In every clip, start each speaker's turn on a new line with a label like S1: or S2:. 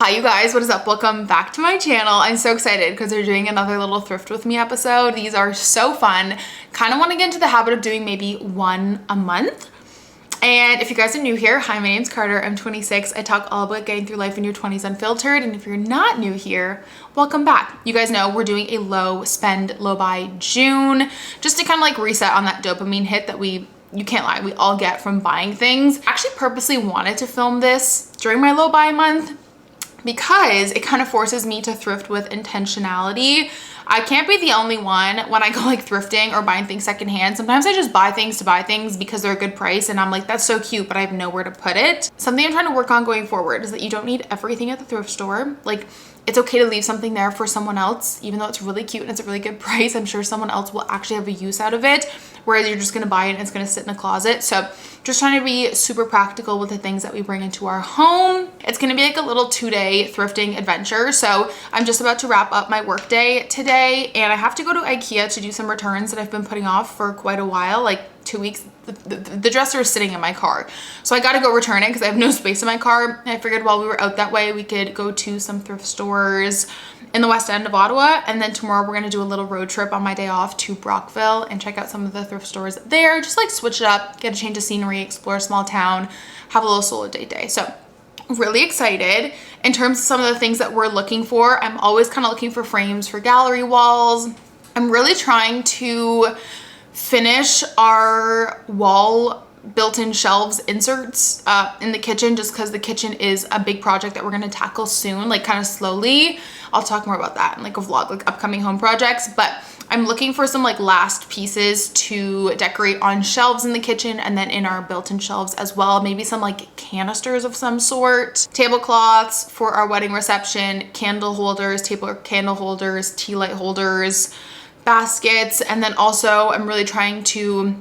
S1: Hi you guys, what is up? Welcome back to my channel. I'm so excited because they're doing another little thrift with me episode. These are so fun. Kind of want to get into the habit of doing maybe one a month. And if you guys are new here, hi, my name's Carter. I'm 26. I talk all about getting through life in your 20s unfiltered. And if you're not new here, welcome back. You guys know we're doing a low spend, low buy June, just to kind of like reset on that dopamine hit that you can't lie, we all get from buying things. I actually purposely wanted to film this during my low buy month because it kind of forces me to thrift with intentionality. I can't be the only one when I go like thrifting or buying things secondhand. Sometimes I just buy things to buy things because they're a good price and I'm like, that's so cute, but I have nowhere to put it. Something I'm trying to work on going forward is that you don't need everything at the thrift store. Like, it's okay to leave something there for someone else, even though it's really cute and it's a really good price. I'm sure someone else will actually have a use out of it, whereas you're just gonna buy it and it's gonna sit in a closet. So just trying to be super practical with the things that we bring into our home. It's gonna be like a little 2-day thrifting adventure. So I'm just about to wrap up my work day today and I have to go to IKEA to do some returns that I've been putting off for quite a while, like 2 weeks. The dresser is sitting in my car, so I got to go return it because I have no space in my car. And I figured while we were out that way, we could go to some thrift stores in the west end of Ottawa, and then tomorrow we're going to do a little road trip on my day off to Brockville and check out some of the thrift stores there, just like switch it up, get a change of scenery, explore a small town, have a little solo date day. So really excited. In terms of some of the things that we're looking for, I'm always kind of looking for frames for gallery walls. I'm really trying to finish our wall built-in shelves inserts in the kitchen, just because the kitchen is a big project that we're going to tackle soon, like kind of slowly. I'll talk more about that in like a vlog, like upcoming home projects, but I'm looking for some like last pieces to decorate on shelves in the kitchen and then in our built-in shelves as well. Maybe some like canisters of some sort, tablecloths for our wedding reception, candle holders, table candle holders, tea light holders, baskets, and then also I'm really trying to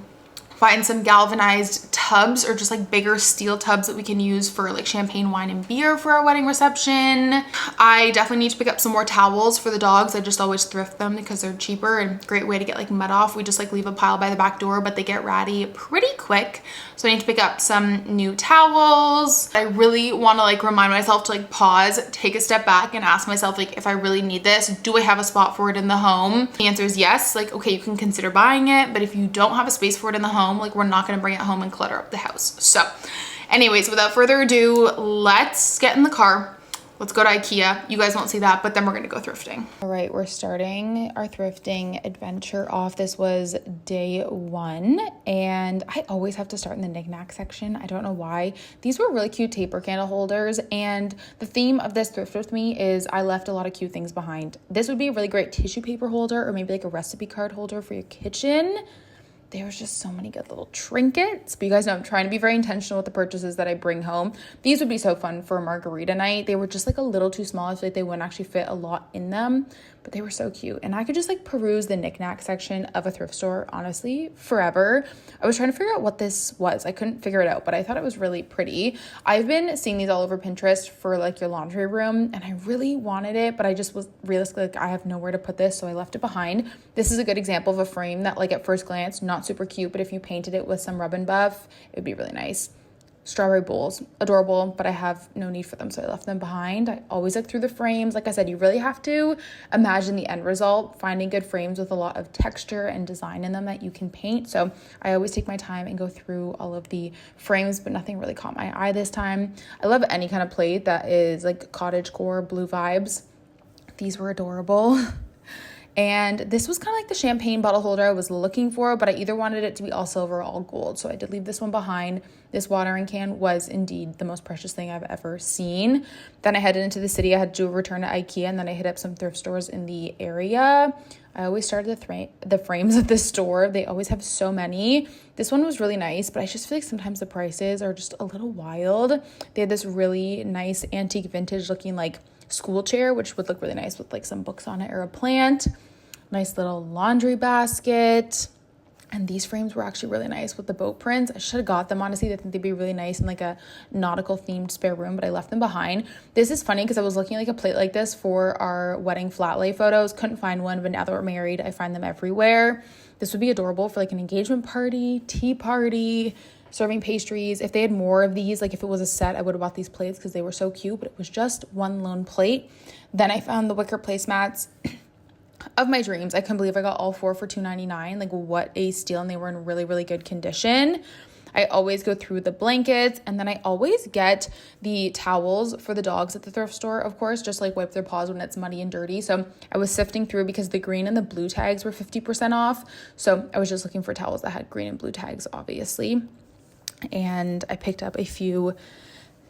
S1: find some galvanized tubs or just like bigger steel tubs that we can use for like champagne, wine, and beer for our wedding reception. I definitely need to pick up some more towels for the dogs. I just always thrift them because they're cheaper and great way to get like mud off. We just like leave a pile by the back door, but they get ratty pretty quick. So I need to pick up some new towels. I really want to like remind myself to like pause, take a step back and ask myself like, if I really need this, do I have a spot for it in the home? The answer is yes. Like, okay, you can consider buying it, but if you don't have a space for it in the home, like we're not going to bring it home and clutter up the house. So anyways, without further ado, let's get in the car. Let's go to IKEA. You guys won't see that, but then we're going to go thrifting. All right, we're starting our thrifting adventure off. This was day 1, and I always have to start in the knickknack section. I don't know why. These were really cute taper candle holders, and the theme of this thrift with me is I left a lot of cute things behind. This would be a really great tissue paper holder or maybe like a recipe card holder for your kitchen. There was just so many good little trinkets. But you guys know I'm trying to be very intentional with the purchases that I bring home. These would be so fun for a margarita night. They were just like a little too small. I feel like they wouldn't actually fit a lot in them, but they were so cute. And I could just like peruse the knickknack section of a thrift store, honestly, forever. I was trying to figure out what this was. I couldn't figure it out, but I thought it was really pretty. I've been seeing these all over Pinterest for like your laundry room, and I really wanted it, but I just was realistically like, I have nowhere to put this, so I left it behind. This is a good example of a frame that like at first glance, not super cute, but if you painted it with some rub and buff, it would be really nice. Strawberry bowls, adorable, but I have no need for them, so I left them behind. I always look through the frames. Like I said, you really have to imagine the end result, finding good frames with a lot of texture and design in them that you can paint. So I always take my time and go through all of the frames, but nothing really caught my eye this time. I love any kind of plate that is like cottagecore, blue vibes. These were adorable. And this was kind of like the champagne bottle holder I was looking for, but I either wanted it to be all silver or all gold. So I did leave this one behind. This watering can was indeed the most precious thing I've ever seen. Then I headed into the city. I had to do a return to IKEA, and then I hit up some thrift stores in the area. I always started the frames at this store. They always have so many. This one was really nice, but I just feel like sometimes the prices are just a little wild. They had this really nice antique vintage looking like school chair, which would look really nice with like some books on it or a plant. Nice little laundry basket. And these frames were actually really nice with the boat prints. I should have got them, honestly. I think they'd be really nice in like a nautical themed spare room, but I left them behind. This is funny because I was looking at like a plate like this for our wedding flat lay photos. Couldn't find one, but now that we're married, I find them everywhere. This would be adorable for like an engagement party, tea party, serving pastries. If they had more of these, like if it was a set, I would have bought these plates because they were so cute, but it was just one lone plate. Then I found the wicker placemats of my dreams. I couldn't believe I got all 4 for $2.99. Like, what a steal. And they were in really, really good condition. I always go through the blankets, and then I always get the towels for the dogs at the thrift store, of course, just like wipe their paws when it's muddy and dirty. So I was sifting through because the green and the blue tags were 50% off. So I was just looking for towels that had green and blue tags, obviously. And I picked up a few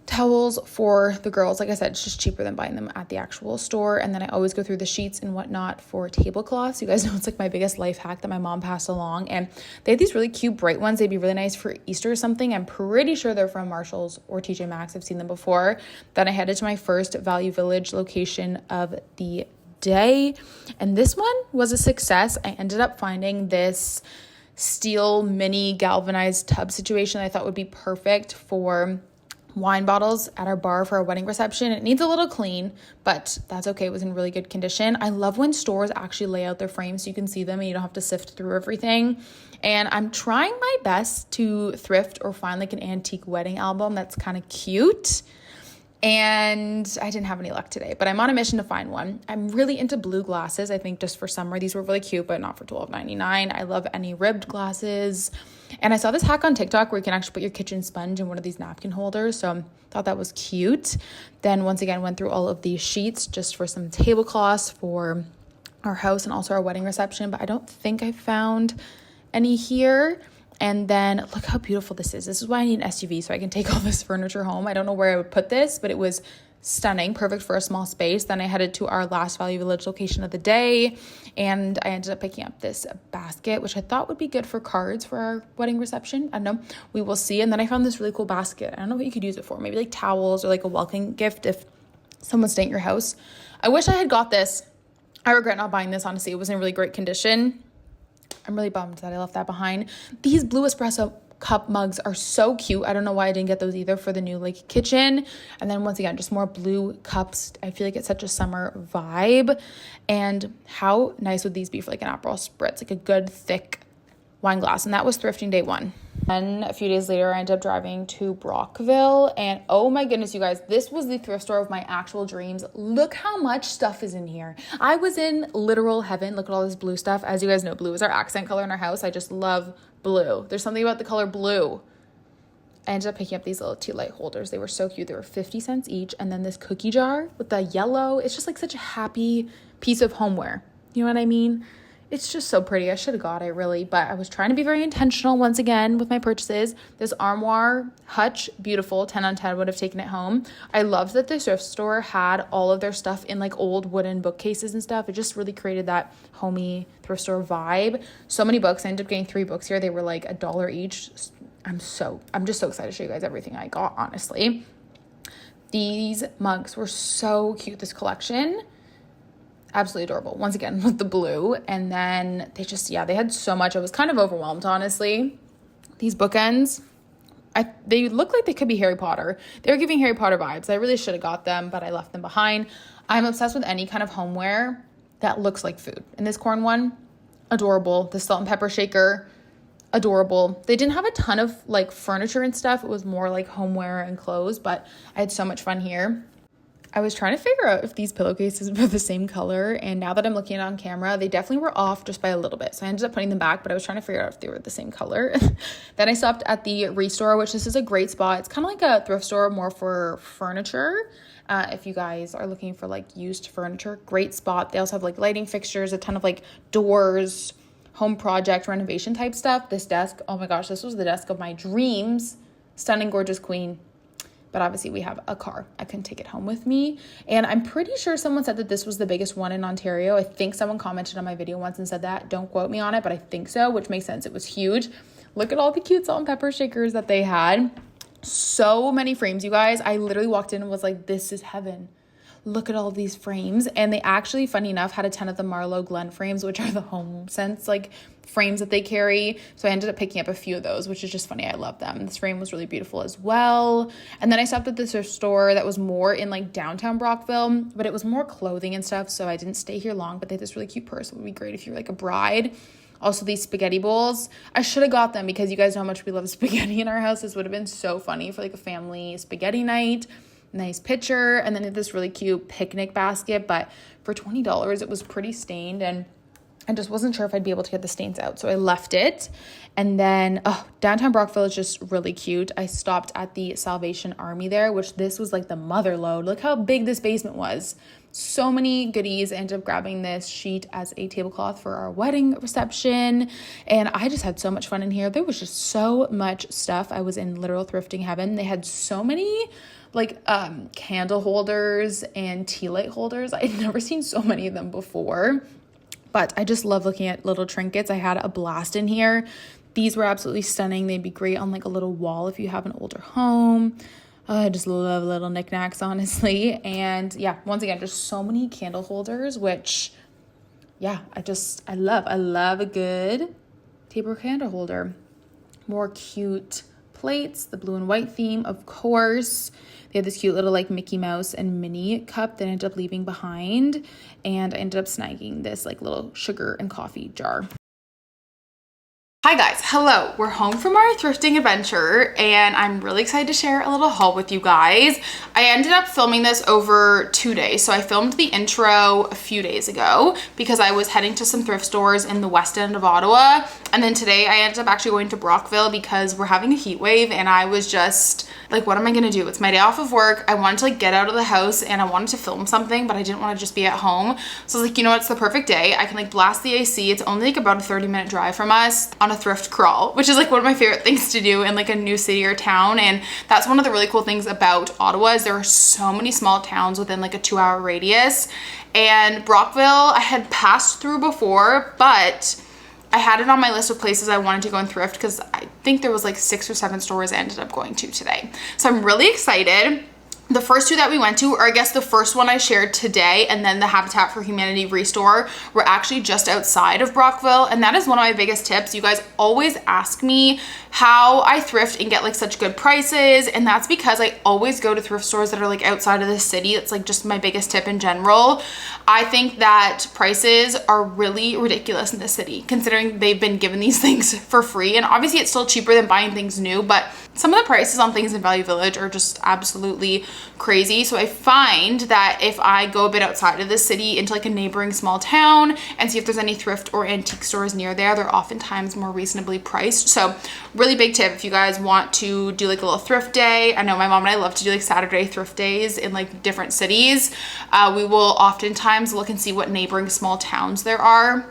S1: towels for the girls. Like I said, it's just cheaper than buying them at the actual store. And then I always go through the sheets and whatnot for tablecloths. You guys know it's like my biggest life hack that my mom passed along. And they have these really cute bright ones. They'd be really nice for Easter or something. I'm pretty sure they're from Marshalls or TJ Maxx. I've seen them before. Then I headed to my first Value Village location of the day. And this one was a success. I ended up finding this steel mini galvanized tub situation that I thought would be perfect for wine bottles at our bar for our wedding reception. It needs a little clean, but that's okay. It was in really good condition. I love when stores actually lay out their frames so you can see them and you don't have to sift through everything. And I'm trying my best to thrift or find like an antique wedding album that's kind of cute. And I didn't have any luck today, but I'm on a mission to find one. I'm really into blue glasses. I think just for summer, these were really cute, but not for $12.99. I love any ribbed glasses. And I saw this hack on TikTok where you can actually put your kitchen sponge in one of these napkin holders. So I thought that was cute. Then once again, went through all of these sheets just for some tablecloths for our house and also our wedding reception. But I don't think I found any here. And then look how beautiful this is. This is why I need an SUV so I can take all this furniture home. I don't know where I would put this, but it was stunning, perfect for a small space. Then I headed to our last Value Village location of the day, and I ended up picking up this basket, which I thought would be good for cards for our wedding reception. I don't know. We will see. And then I found this really cool basket. I don't know what you could use it for. Maybe like towels or like a welcome gift if someone's staying at your house. I wish I had got this. I regret not buying this, honestly. It was in really great condition. I'm really bummed that I left that behind. These blue espresso cup mugs are so cute. I don't know why I didn't get those either for the new like kitchen. And then once again, just more blue cups. I feel like it's such a summer vibe. And how nice would these be for like an Aperol spritz, like a good thick wine glass? And that was thrifting day 1. Then a few days later, I ended up driving to Brockville, and oh my goodness, you guys, this was the thrift store of my actual dreams. Look how much stuff is in here. I was in literal heaven. Look at all this blue stuff. As you guys know, blue is our accent color in our house. I just love blue. There's something about the color blue. I ended up picking up these little tea light holders. They were so cute. They were 50 cents each. And then this cookie jar with the yellow. It's just like such a happy piece of homeware. You know what I mean? It's just so pretty. I should have got it, really. But I was trying to be very intentional once again with my purchases. This armoire hutch, beautiful. 10 on 10 would have taken it home. I loved that the thrift store had all of their stuff in like old wooden bookcases and stuff. It just really created that homey thrift store vibe. So many books. I ended up getting 3 books here. They were like $1 each. I'm just so excited to show you guys everything I got, honestly. These mugs were so cute, this collection. Absolutely adorable. Once again, with the blue. And then they had so much. I was kind of overwhelmed, honestly. These bookends, they look like they could be Harry Potter. They were giving Harry Potter vibes. I really should have got them, but I left them behind. I'm obsessed with any kind of homeware that looks like food. And this corn one, adorable. The salt and pepper shaker, adorable. They didn't have a ton of like furniture and stuff. It was more like homeware and clothes, but I had so much fun here. I was trying to figure out if these pillowcases were the same color, and now that I'm looking at it on camera, they definitely were off just by a little bit. So I ended up putting them back, but I was trying to figure out if they were the same color. Then I stopped at the Restore, which this is a great spot. It's kind of like a thrift store, more for furniture. If you guys are looking for like used furniture, great spot. They also have like lighting fixtures, a ton of like doors, home project, renovation type stuff. This desk, oh my gosh, this was the desk of my dreams. Stunning, gorgeous queen. But obviously we have a car. I couldn't take it home with me. And I'm pretty sure someone said that this was the biggest one in Ontario. I think someone commented on my video once and said that. Don't quote me on it, but I think so, which makes sense. It was huge. Look at all the cute salt and pepper shakers that they had. So many frames, you guys. I literally walked in and was like, this is heaven. Look at all these frames. And they actually, funny enough, had a ton of the Marlowe Glen frames, which are the Home Sense like frames that they carry. So I ended up picking up a few of those, which is just funny. I love them. This frame was really beautiful as well. And then I stopped at this store that was more in like downtown Brockville, but it was more clothing and stuff. So I didn't stay here long, but they had this really cute purse. It would be great if you're like a bride. Also these spaghetti bowls. I should have got them because you guys know how much we love spaghetti in our house. This would have been so funny for like a family spaghetti night. Nice picture. And then this really cute picnic basket, but for $20 it was pretty stained, and I just wasn't sure if I'd be able to get the stains out, so I left it. And then downtown Brockville is just really cute. I stopped at the Salvation Army there, which this was like the mother load. Look how big this basement was. So many goodies. I ended up grabbing this sheet as a tablecloth for our wedding reception, and I just had so much fun in here. There was just so much stuff. I was in literal thrifting heaven. They had so many like candle holders and tea light holders. I had never seen so many of them before. But I just love looking at little trinkets. I had a blast in here. These were absolutely stunning. They'd be great on like a little wall if you have an older home. I just love little knickknacks, honestly. And yeah, once again, just so many candle holders, which, yeah, I love. I love a good table candle holder. More cute plates, the blue and white theme, of course. They had this cute little like Mickey Mouse and Minnie cup that I ended up leaving behind, and I ended up snagging this like little sugar and coffee jar. Hi guys, hello. We're home from our thrifting adventure and I'm really excited to share a little haul with you guys. I ended up filming this over 2 days. So I filmed the intro a few days ago because I was heading to some thrift stores in the west end of Ottawa. And then today I ended up actually going to Brockville because we're having a heat wave, and I was just like, what am I gonna do? It's my day off of work. I wanted to like get out of the house and I wanted to film something, but I didn't want to just be at home. So I was like, you know what, it's the perfect day. I can like blast the AC. It's only like about a 30-minute drive from us on a thrift crawl, which is like one of my favorite things to do in like a new city or town. And that's one of the really cool things about Ottawa is there are so many small towns within like a 2-hour radius. And Brockville I had passed through before, but I had it on my list of places I wanted to go and thrift because I think there was like 6 or 7 stores I ended up going to today. So I'm really excited. The first 2 that we went to, or I guess the first one I shared today and then the Habitat for Humanity Restore, were actually just outside of Brockville. And that is one of my biggest tips. You guys always ask me how I thrift and get like such good prices. And that's because I always go to thrift stores that are like outside of the city. That's like just my biggest tip in general. I think that prices are really ridiculous in the city considering they've been given these things for free. And obviously it's still cheaper than buying things new, but some of the prices on things in Value Village are just absolutely crazy. So I find that if I go a bit outside of the city into like a neighboring small town and see if there's any thrift or antique stores near there, they're oftentimes more reasonably priced. So really big tip if you guys want to do like a little thrift day. I know my mom and I love to do like Saturday thrift days in like different cities. We will oftentimes look and see what neighboring small towns there are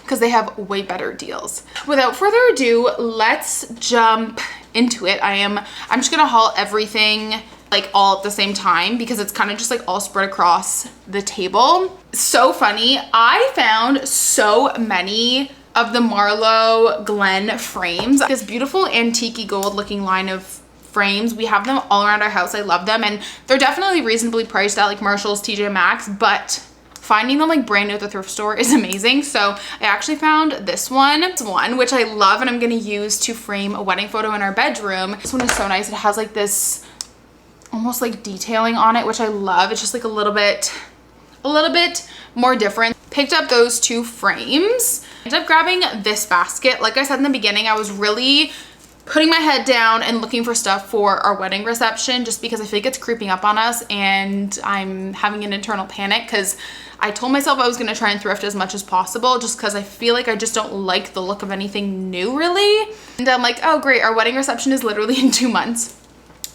S1: because they have way better deals. Without further ado, let's jump into it. I'm just gonna haul everything like all at the same time because it's kind of just like all spread across the table. So funny. I found so many of the Marlowe Glen frames. This beautiful antique gold looking line of frames. We have them all around our house. I love them, and they're definitely reasonably priced at like Marshall's, TJ Maxx, but finding them like brand new at the thrift store is amazing. So I actually found this one, which I love and I'm gonna use to frame a wedding photo in our bedroom. This one is so nice. It has like this almost like detailing on it, which I love. It's just like a little bit more different. Picked up those 2 frames. Ended up grabbing this basket. Like I said in the beginning, I was really putting my head down and looking for stuff for our wedding reception just because I feel like it's creeping up on us and I'm having an internal panic because I told myself I was going to try and thrift as much as possible just because I feel like I just don't like the look of anything new really. And I'm like, oh great, our wedding reception is literally in 2 months.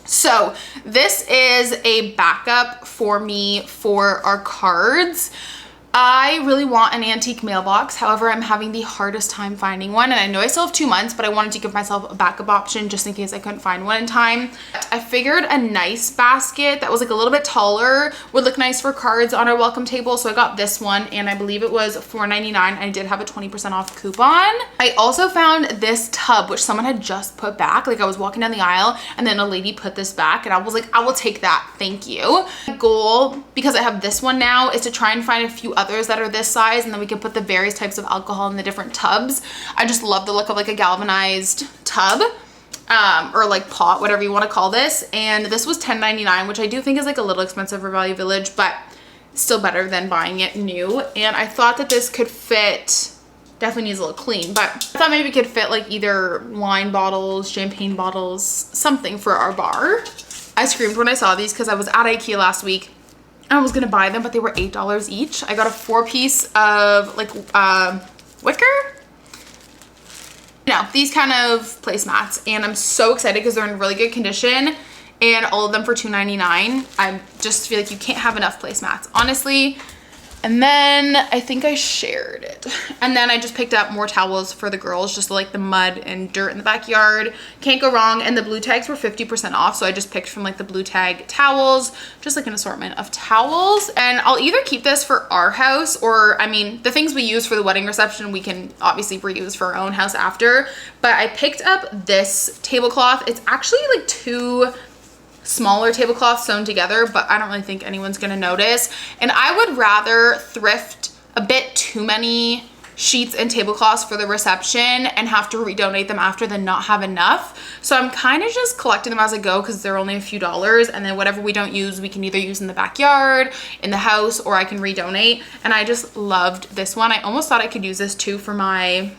S1: So this is a backup for me for our cards. I really want an antique mailbox. However, I'm having the hardest time finding one. And I know I still have 2 months, but I wanted to give myself a backup option just in case I couldn't find one in time. I figured a nice basket that was like a little bit taller would look nice for cards on our welcome table. So I got this one and I believe it was $4.99. I did have a 20% off coupon. I also found this tub, which someone had just put back. Like I was walking down the aisle and then a lady put this back and I was like, I will take that. Thank you. My goal, because I have this one now, is to try and find a few others that are this size and then we can put the various types of alcohol in the different tubs. I just love the look of like a galvanized tub or like pot, whatever you want to call this. And this was $10.99, which I do think is like a little expensive for Value Village, but still better than buying it new. And I thought that this could fit definitely needs a little clean, but I thought maybe we could fit like either wine bottles, champagne bottles, something for our bar. I screamed when I saw these because I was at IKEA last week. I was gonna buy them, but they were $8 each. I got a 4-piece of like wicker. You know, these kind of placemats, and I'm so excited because they're in really good condition, and all of them for $2.99. I just feel like you can't have enough placemats, honestly. And then I think I shared it. And then I just picked up more towels for the girls, just like the mud and dirt in the backyard. Can't go wrong. And the blue tags were 50% off. So I just picked from like the blue tag towels, just like an assortment of towels. And I'll either keep this for our house, or I mean, the things we use for the wedding reception, we can obviously reuse for our own house after. But I picked up this tablecloth. It's actually like 2 smaller tablecloths sewn together, but I don't really think anyone's gonna notice. And I would rather thrift a bit too many sheets and tablecloths for the reception and have to redonate them after than not have enough. So I'm kind of just collecting them as I go because they're only a few dollars, and then whatever we don't use, we can either use in the backyard, in the house, or I can redonate. And I just loved this one. I almost thought I could use this too for my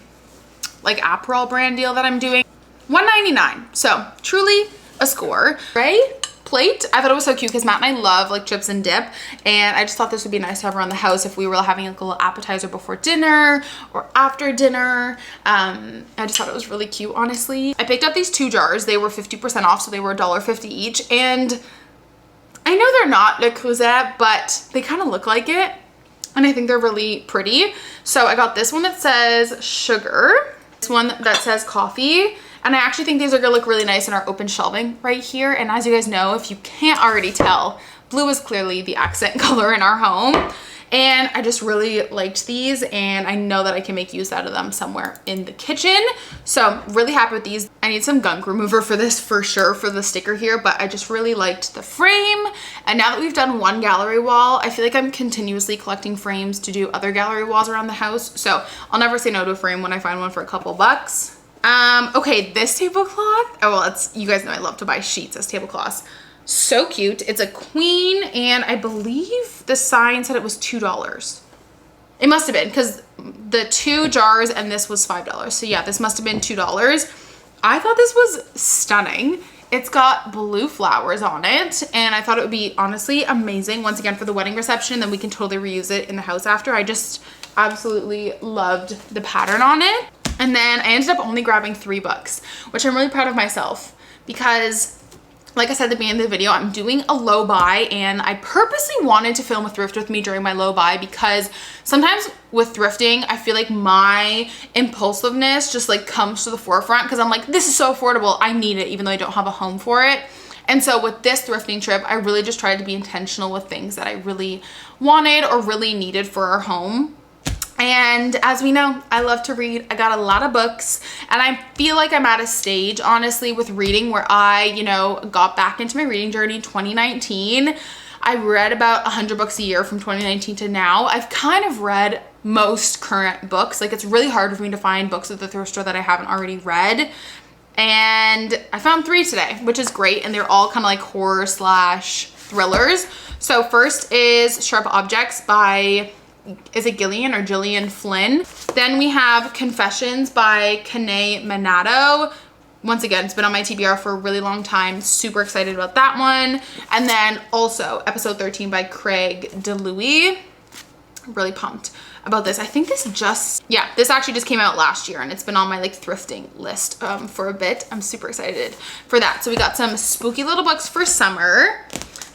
S1: like Aperol brand deal that I'm doing. $1.99. So truly a score. Right? Plate. I thought it was so cute because Matt and I love like chips and dip, and I just thought this would be nice to have around the house if we were having like a little appetizer before dinner or after dinner. I just thought it was really cute, honestly. I picked up these 2 jars. They were 50% off, so they were $1.50 each, and I know they're not Le Creuset, but they kind of look like it, and I think they're really pretty. So I got this one that says sugar, this one that says coffee. And I actually think these are gonna look really nice in our open shelving right here. And as you guys know, if you can't already tell, blue is clearly the accent color in our home. And I just really liked these, and I know that I can make use out of them somewhere in the kitchen. So really happy with these. I need some gunk remover for this for sure, for the sticker here, but I just really liked the frame. And now that we've done one gallery wall, I feel like I'm continuously collecting frames to do other gallery walls around the house. So I'll never say no to a frame when I find one for a couple bucks. Okay, this tablecloth, oh well, it's, you guys know I love to buy sheets as tablecloths. So cute. It's a queen, and I believe the sign said it was $2. It must have been, because the 2 jars and this was $5. So yeah, this must have been $2. I thought this was stunning. It's got blue flowers on it, and I thought it would be honestly amazing once again for the wedding reception. Then we can totally reuse it in the house after. I just absolutely loved the pattern on it. And then I ended up only grabbing 3 books, which I'm really proud of myself because, like I said at the beginning of the video, I'm doing a low buy, and I purposely wanted to film a thrift with me during my low buy because sometimes with thrifting, I feel like my impulsiveness just like comes to the forefront because I'm like, this is so affordable, I need it, even though I don't have a home for it. And so with this thrifting trip, I really just tried to be intentional with things that I really wanted or really needed for our home. And as we know, I love to read. I got a lot of books, and I feel like I'm at a stage, honestly, with reading where I, you know, got back into my reading journey in 2019. I read about 100 books a year from 2019 to now. I've kind of read most current books. Like, it's really hard for me to find books at the thrift store that I haven't already read. And I found 3 today, which is great. And they're all kind of like horror / thrillers. So first is Sharp Objects by, is it Gillian or Gillian Flynn? Then we have Confessions by Kanae Minato. Once again, it's been on my TBR for a really long time. Super excited about that one. And then also Episode 13 by Craig DeLuey. Really pumped about this. I think this actually just came out last year, and it's been on my like thrifting list for a bit. I'm super excited for that. So we got some spooky little books for summer.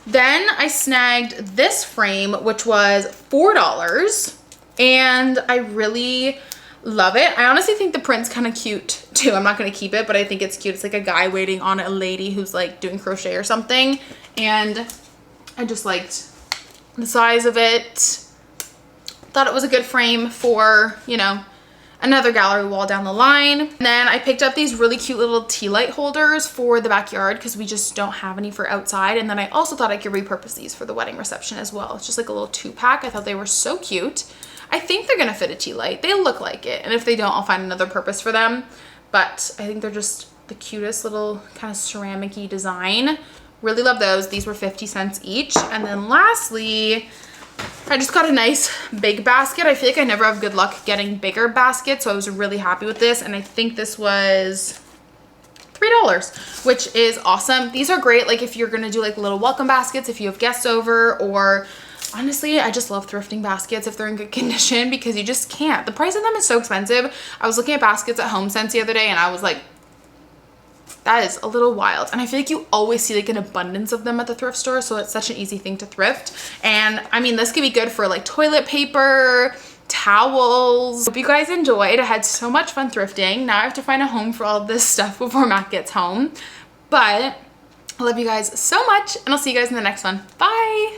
S1: Then I snagged this frame, which was $4, and I really love it. I honestly think the print's kind of cute too. I'm not going to keep it, but I think it's cute. It's like a guy waiting on a lady who's like doing crochet or something, and I just liked the size of it. Thought it was a good frame for, you know, another gallery wall down the line. And then I picked up these really cute little tea light holders for the backyard because we just don't have any for outside. And then I also thought I could repurpose these for the wedding reception as well. It's just like a little 2-pack. I thought they were so cute. I think they're gonna fit a tea light. They look like it. And if they don't, I'll find another purpose for them. But I think they're just the cutest little kind of ceramic-y design. Really love those. These were 50 cents each. And then lastly, I just got a nice big basket. I feel like I never have good luck getting bigger baskets, so I was really happy with this. And I think this was $3, which is awesome. These are great, like if you're gonna do like little welcome baskets, if you have guests over, or honestly, I just love thrifting baskets if they're in good condition, because you just can't. The price of them is so expensive. I was looking at baskets at HomeSense the other day and I was like, that is a little wild. And I feel like you always see like an abundance of them at the thrift store, so it's such an easy thing to thrift. And I mean, this could be good for like toilet paper, towels. Hope you guys enjoyed. I had so much fun thrifting. Now I have to find a home for all this stuff before Matt gets home. But I love you guys so much, and I'll see you guys in the next one. Bye!